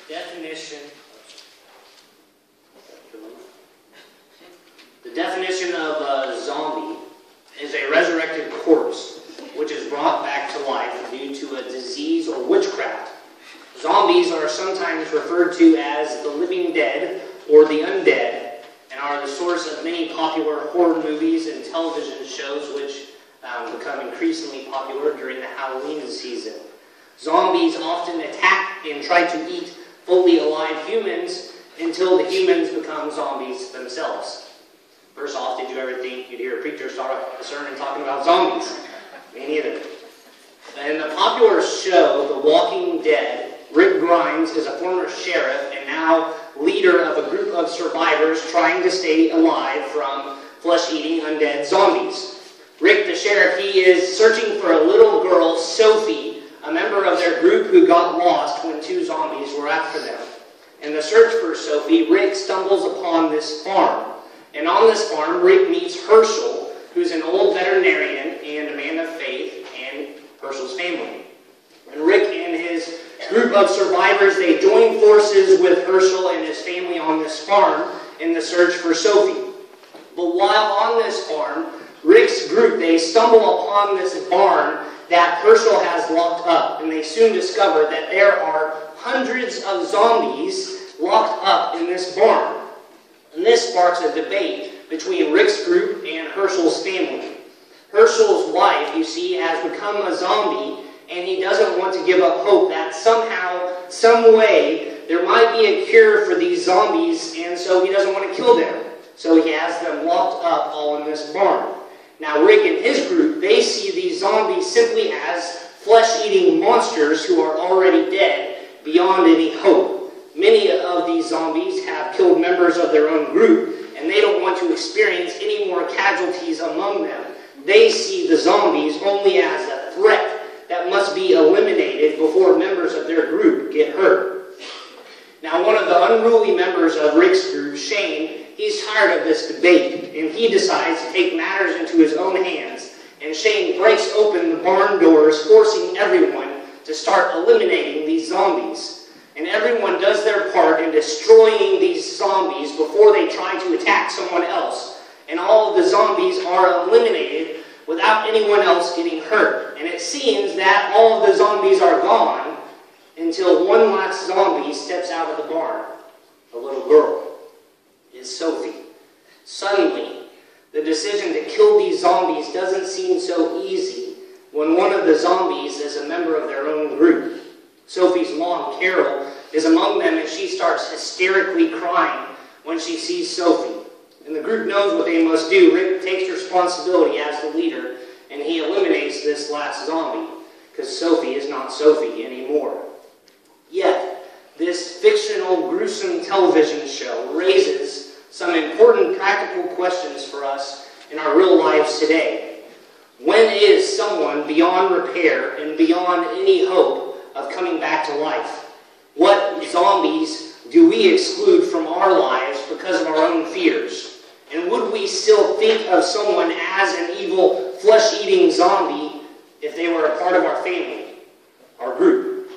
The definition of a zombie is a resurrected corpse which is brought back to life due to a disease or witchcraft. Zombies are sometimes referred to as the living dead or the undead, and are the source of many popular horror movies and television shows which become increasingly popular during the Halloween season. Zombies often attack and try to eat fully alive humans until the humans become zombies themselves. First off, did you ever think you'd hear a preacher start a sermon talking about zombies? Me neither. In the popular show, The Walking Dead, Rick Grimes is a former sheriff and now leader of a group of survivors trying to stay alive from flesh-eating undead zombies. Rick the sheriff, he is searching for a little girl, Sophie, a member of their group who got lost when two zombies were after them. In the search for Sophie, Rick stumbles upon this farm. And on this farm, Rick meets Herschel, who's an old veterinarian and a man of faith, and Herschel's family. And Rick and his group of survivors, they join forces with Herschel and his family on this farm in the search for Sophie. But while on this farm, Rick's group, they stumble upon this barn that Herschel has locked up, and they soon discover that there are hundreds of zombies locked up in this barn. And this sparks a debate between Rick's group and Herschel's family. Herschel's wife, you see, has become a zombie, and he doesn't want to give up hope that somehow, some way, there might be a cure for these zombies, and so he doesn't want to kill them. So he has them locked up all in this barn. Now, Rick and his group, they see these zombies simply as flesh-eating monsters who are already dead beyond any hope. Many of these zombies have killed members of their own group, and they don't want to experience any more casualties among them. They see the zombies only as a threat that must be eliminated before members of their group get hurt. Now, one of the unruly members of Rick's group, Shane, he's tired of this debate, and he decides to take matters into his own hands. And Shane breaks open the barn doors, forcing everyone to start eliminating these zombies. And everyone does their part in destroying these zombies before they try to attack someone else. And all of the zombies are eliminated without anyone else getting hurt. And it seems that all of the zombies are gone until one last zombie steps out of the barn. A little girl. Is Sophie. Suddenly, the decision to kill these zombies doesn't seem so easy when one of the zombies is a member of their own group. Sophie's mom, Carol, is among them, and she starts hysterically crying when she sees Sophie. And the group knows what they must do. Rick takes responsibility as the leader, and he eliminates this last zombie, because Sophie is not Sophie anymore. Yet, this fictional, gruesome television show raises some important practical questions for us in our real lives today. When is someone beyond repair and beyond any hope of coming back to life? What zombies do we exclude from our lives because of our own fears? And would we still think of someone as an evil, flesh-eating zombie if they were a part of our family, our group?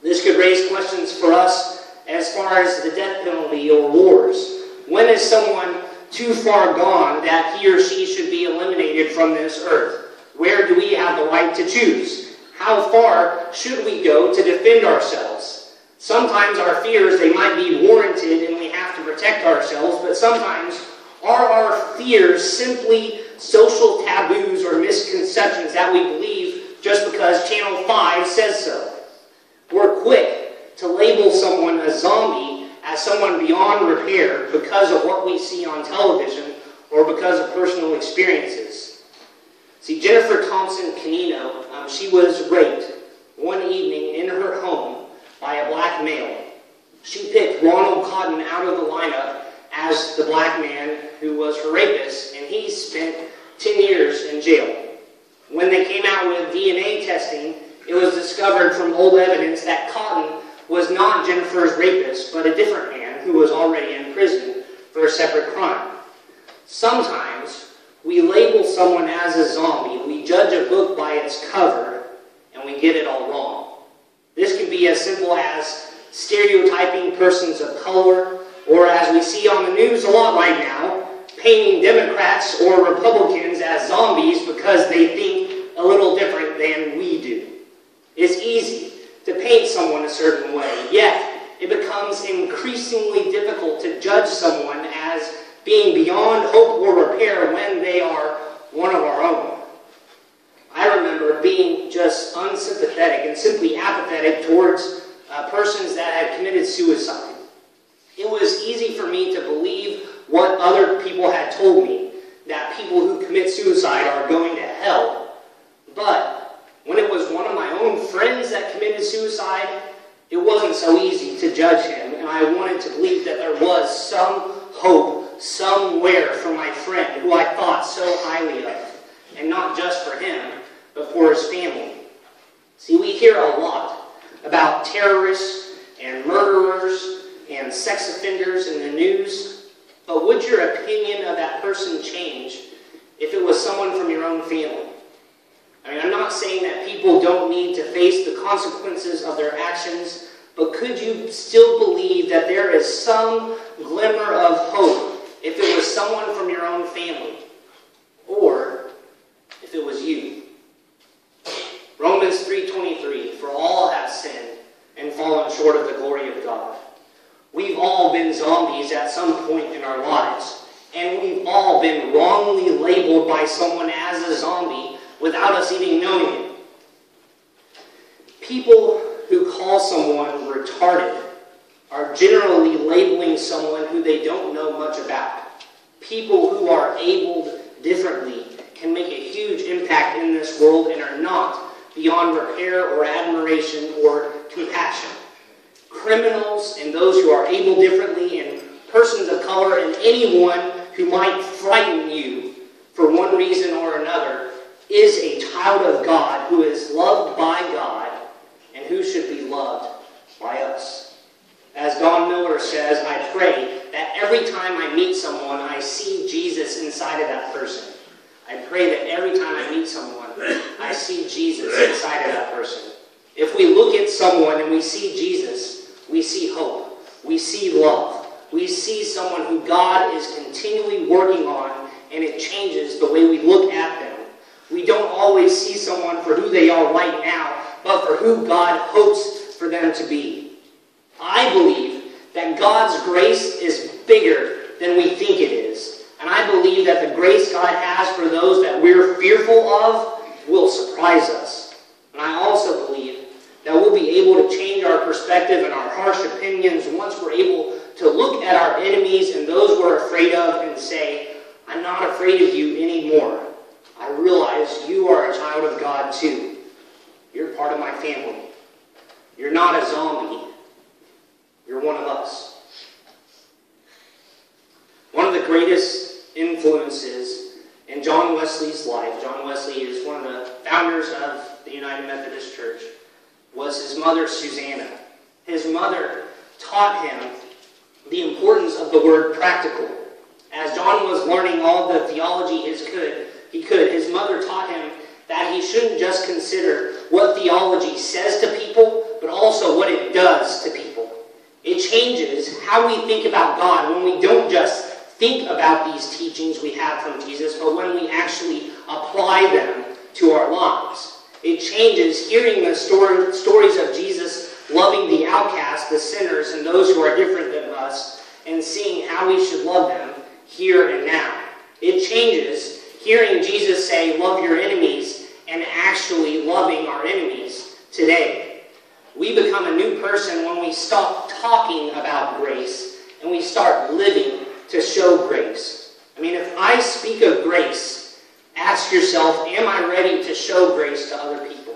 This could raise questions for us as far as the death penalty or wars. When is someone too far gone that he or she should be eliminated from this earth? Where do we have the right to choose? How far should we go to defend ourselves? Sometimes our fears, they might be warranted and we have to protect ourselves, but sometimes are our fears simply social taboos or misconceptions that we believe just because Channel 5 says so? We're quick to label someone a zombie as someone beyond repair because of what we see on television or because of personal experiences. See, Jennifer Thompson Canino, she was raped one evening in her home by a black male. She picked Ronald Cotton out of the lineup as the black man who was her rapist, and he spent 10 years in jail. When they came out with DNA testing, it was discovered from old evidence that Cotton was not Jennifer's rapist, but a different man who was already in prison for a separate crime. Sometimes we label someone as a zombie, we judge a book by its cover, and we get it all wrong. This can be as simple as stereotyping persons of color, or as we see on the news a lot right now, painting Democrats or Republicans as zombies because they think a little different than we do. It's easy to paint someone a certain way, yet it becomes increasingly difficult to judge someone as being beyond hope or repair when they are one of our own. I remember being just unsympathetic and simply apathetic towards persons that had committed suicide. It was easy for me to believe what other people had told me, that people who commit suicide are going to hell. But when it was one of my own friends that committed suicide, it wasn't so easy to judge him, and I wanted to believe that there was some hope somewhere for my friend who I thought so highly of, and not just for him, but for his family. See, we hear a lot about terrorists and murderers and sex offenders in the news, but would your opinion of that person change if it was someone from your own family? I mean, I'm not saying that people don't need to face the consequences of their actions, but could you still believe that there is some glimmer of hope if it was someone from your own family? Or if it was you? Romans 3:23, for all have sinned and fallen short of the glory of God. We've all been zombies at some point in our lives, and we've all been wrongly labeled by someone as a zombie without us even knowing it. People who call someone retarded are generally labeling someone who they don't know much about. People who are abled differently can make a huge impact in this world and are not beyond repair or admiration or compassion. Criminals and those who are able differently and persons of color and anyone who might frighten you for one reason or another is a child of God who is loved by God and who should be loved by us. As Don Miller says, I pray that every time I meet someone, I see Jesus inside of that person. I pray that every time I meet someone, I see Jesus inside of that person. If we look at someone and we see Jesus, we see hope. We see love. We see someone who God is continually working on, and it changes the way we look at them. We don't always see someone for who they are right now, but for who God hopes for them to be. I believe that God's grace is bigger than we think it is. And I believe that the grace God has for those that we're fearful of will surprise us. And I also believe that we'll be able to change our perspective and our harsh opinions once we're able to look at our enemies and those we're afraid of and say, I'm not afraid of you anymore. I realize you are a child of God too. You're part of my family. You're not a zombie. You're one of us. One of the greatest influences in John Wesley's life, John Wesley is one of the founders of the United Methodist Church, was his mother, Susanna. His mother taught him the importance of the word practical. As John was learning all the theology he could, his mother taught him that he shouldn't just consider what theology says to people, but also what it does to people. It changes how we think about God when we don't just think about these teachings we have from Jesus, but when we actually apply them to our lives. It changes hearing the stories of Jesus loving the outcast, the sinners, and those who are different than us, and seeing how we should love them here and now. It changes hearing Jesus say, love your enemies, and actually loving our enemies today. We become a new person when we stop talking about grace and we start living to show grace. I mean, if I speak of grace, ask yourself, am I ready to show grace to other people?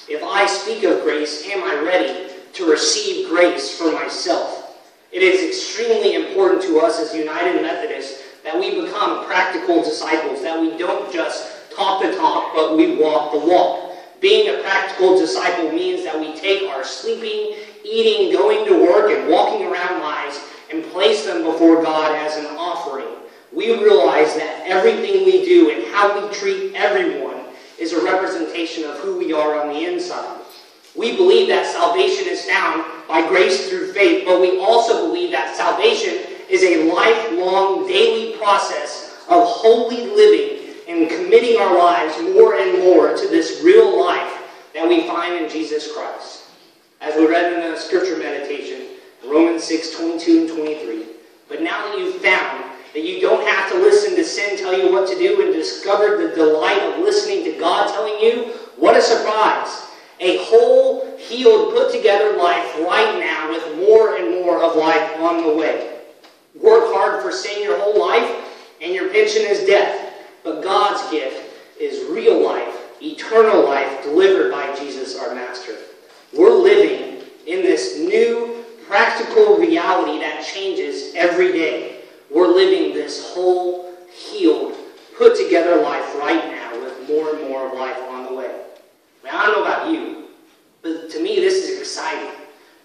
If I speak of grace, am I ready to receive grace for myself? It is extremely important to us as United Methodists that we become practical disciples, that we don't just talk the talk, but we walk the walk. Being a practical disciple means that we take our sleeping, eating, going to work, and walking around lives and place them before God as an offering. We realize that everything we do and how we treat everyone is a representation of who we are on the inside. We believe that salvation is found by grace through faith, but we also believe that salvation is a lifelong, daily process of holy living and committing our lives more and more to this real life that we find in Jesus Christ. As we read in the scripture meditation, Romans 6:22 and 23. But now that you've found that you don't have to listen to sin tell you what to do and discovered the delight of listening to God telling you, what a surprise. A whole, healed, put-together life right now with more and more of life on the way. Work hard for sin your whole life, and your pension is death. But God's gift is real life, eternal life, delivered by Jesus our Master. We're living in this new, practical reality that changes every day. We're living this whole, healed, put-together life right now with more and more of life on the way. Now, I don't know about you, but to me this is exciting.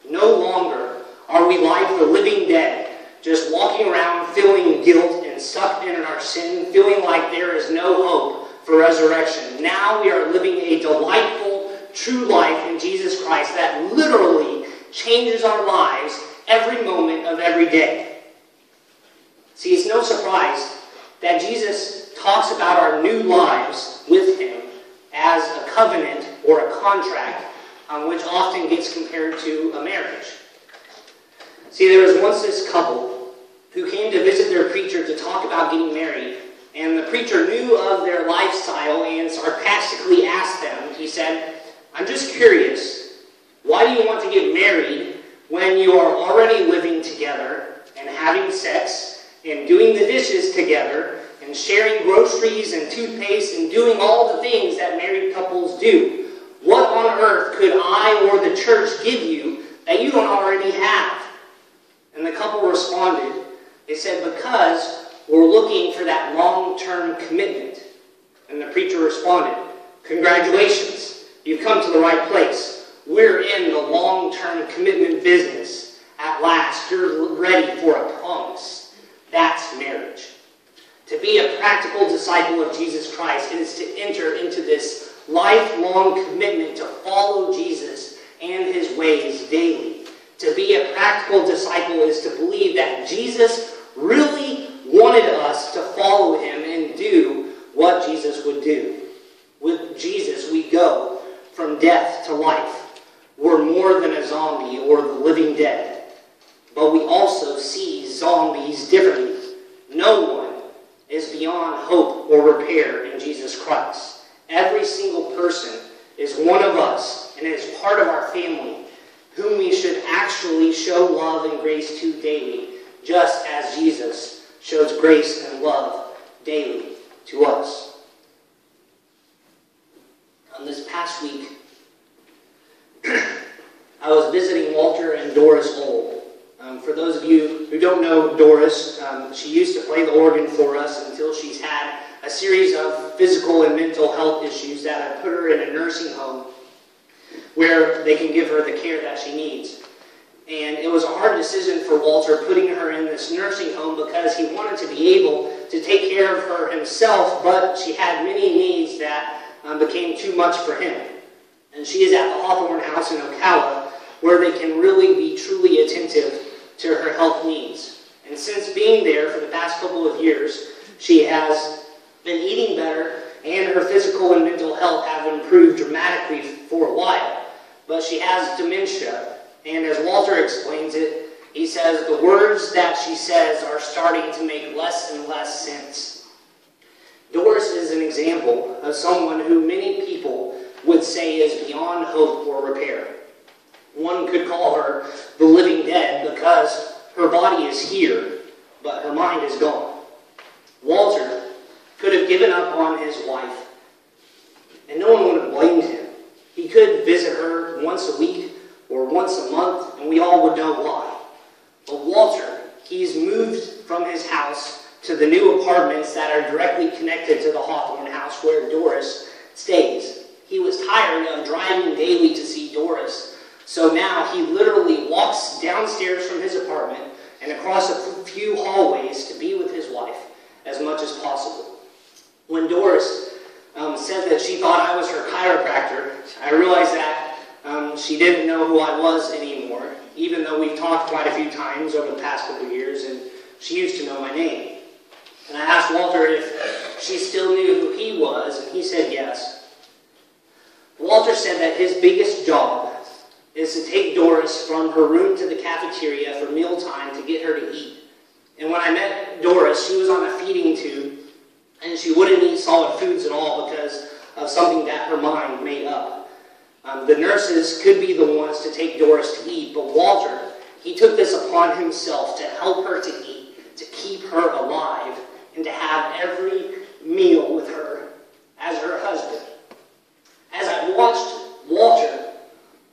No longer are we like the living dead, just walking around feeling guilt and sucked in our sin, feeling like there is no hope for resurrection. Now we are living a delightful, true life in Jesus Christ that literally changes our lives every moment of every day. See, it's no surprise that Jesus talks about our new lives with Him as a covenant or a contract, which often gets compared to a marriage. See, there was once this couple who came to visit their preacher to talk about getting married, and the preacher knew of their lifestyle and sarcastically asked them, he said, "I'm just curious, why do you want to get married when you are already living together and having sex and doing the dishes together and sharing groceries and toothpaste and doing all the things that married couples do? What on earth could I or the church give you that you don't already have?" And the couple responded, they said, "Because we're looking for that long-term commitment." And the preacher responded, "Congratulations, you've come to the right place. We're in the long-term commitment business. At last, you're ready for a promise. That's marriage." To be a practical disciple of Jesus Christ is to enter into this lifelong commitment to follow Jesus and His ways daily. To be a practical disciple is to believe that Jesus really wanted us to follow Him and do what Jesus would do. With Jesus, we go from death to life. We're more than a zombie or the living dead. But we also see zombies differently. No one is beyond hope or repair in Jesus Christ. Every single person is one of us and is part of our family, whom we should actually show love and grace to daily, just as Jesus shows grace and love daily to us. This past week, I was visiting Walter and Doris Old. For those of you who don't know Doris, she used to play the organ for us until she's had a series of physical and mental health issues that have put her in a nursing home where they can give her the care that she needs. And it was a hard decision for Walter putting her in this nursing home because he wanted to be able to take care of her himself, but she had many needs that became too much for him. And she is at the Hawthorne House in Ocala, where they can really be truly attentive to her health needs. And since being there for the past couple of years, she has been eating better, and her physical and mental health have improved dramatically for a while. But she has dementia, and as Walter explains it, he says the words that she says are starting to make less and less sense. Doris is an example of someone who many people would say is beyond hope or repair. One could call her the living dead because her body is here, but her mind is gone. Walter could have given up on his wife, and no one would have blamed him. He could visit her once a week or once a month, and we all would know why. But Walter, he's moved from his house to the new apartments that are directly connected to the Hawthorne House where Doris stays. He was tired of driving daily to see Doris, so now he literally walks downstairs from his apartment and across a few hallways to be with his wife as much as possible. When Doris said that she thought I was her chiropractor, I realized that she didn't know who I was anymore. even though we've talked quite a few times over the past couple of years, and she used to know my name. And I asked Walter if she still knew who he was, and he said yes. Walter said that his biggest job is to take Doris from her room to the cafeteria for mealtime to get her to eat. And when I met Doris, she was on a feeding tube, and she wouldn't eat solid foods at all because of something that her mind made up. The nurses could be the ones to take Doris to eat, but Walter, he took this upon himself to help her to eat, to keep her alive, and to have every meal with her as her husband. As I watched Walter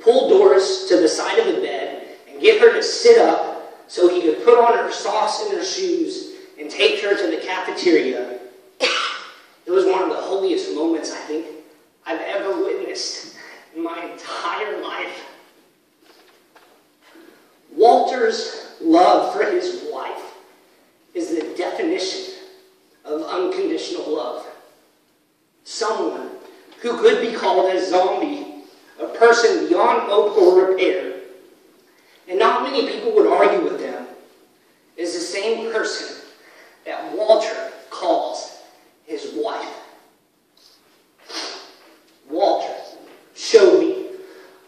pull Doris to the side of the bed and get her to sit up so he could put on her socks and her shoes and take her to the cafeteria, it was one of the holiest moments I think I've ever witnessed in my entire life. Walter's love for his wife is the definition of unconditional love. Someone who could be called a zombie, a person beyond hope or repair, and not many people would argue with them, is the same person that Walter calls his wife. Walter showed me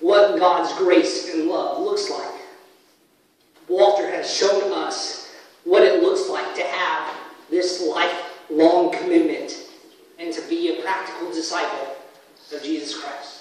what God's grace and love looks like. Walter has shown us what it looks like to have this lifelong commitment and to be a practical disciple of Jesus Christ.